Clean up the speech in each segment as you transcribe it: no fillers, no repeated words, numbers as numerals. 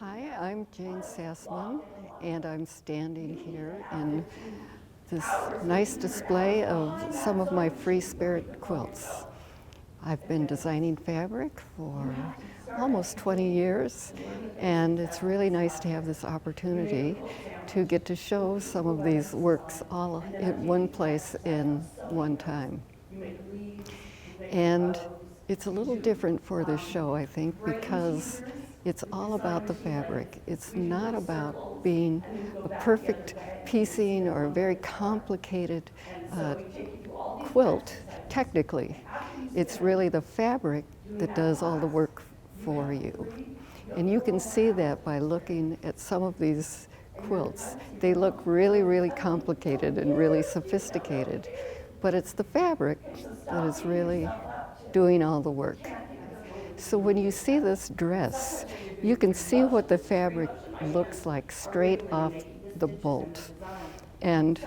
Hi, I'm Jane Sassaman, and I'm standing here in this nice display of some of my FreeSpirit quilts. I've been designing fabric for almost 20 years, and it's really nice to have this opportunity to get to show some of these works all in one place in one time. And it's a little different for this show, I think, because it's all about the fabric. It's not about being a perfect piecing or a very complicated quilt, technically. It's really the fabric that does all the work for you. And you can see that by looking at some of these quilts. They look really, really complicated and really sophisticated, but it's the fabric that is really doing all the work. So when you see this dress, you can see what the fabric looks like straight off the bolt. And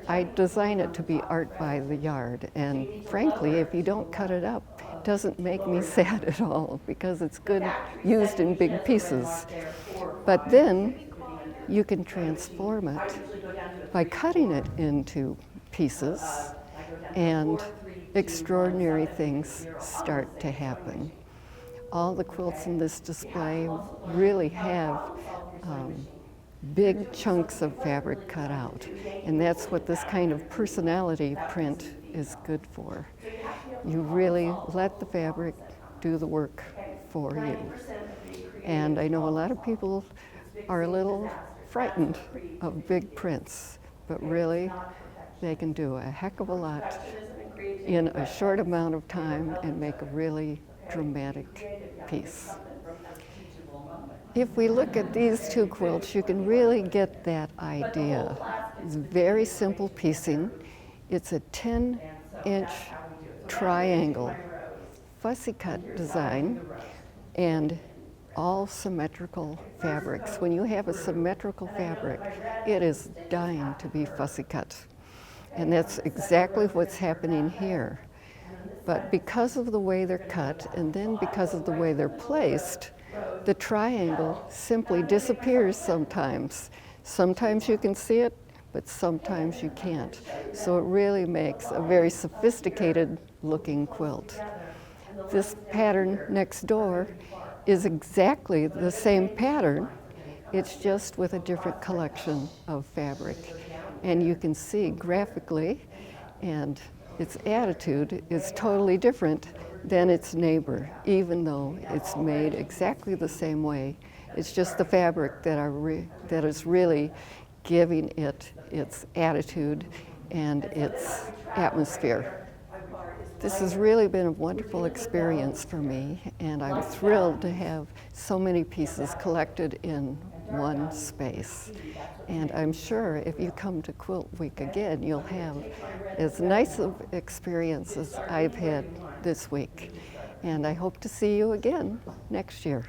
I design it to be art by the yard. And frankly, if you don't cut it up, it doesn't make me sad at all because it's good used in big pieces. But then you can transform it by cutting it into pieces, and extraordinary things start to happen. All the quilts in this display really have big chunks of fabric cut out, and that's what this kind of personality print is good for. You really let the fabric do the work for you. And I know a lot of people are a little frightened of big prints, but really they can do a heck of a lot in a short amount of time and make a really dramatic piece. If we look at these two quilts, you can really get that idea. It's very simple piecing. It's a 10-inch triangle fussy cut design and all symmetrical fabrics. When you have a symmetrical fabric, it is dying to be fussy cut. And that's exactly what's happening here. But because of the way they're cut, and then because of the way they're placed, the triangle simply disappears sometimes. Sometimes you can see it, but sometimes you can't. So it really makes a very sophisticated looking quilt. This pattern next door is exactly the same pattern. It's just with a different collection of fabric. And you can see graphically, and its attitude is totally different than its neighbor, even though it's made exactly the same way. It's just the fabric that is really giving it its attitude and its atmosphere. This has really been a wonderful experience for me, and I'm thrilled to have so many pieces collected in one space. And I'm sure if you come to Quilt Week again, you'll have as nice of experience as I've had this week. And I hope to see you again next year.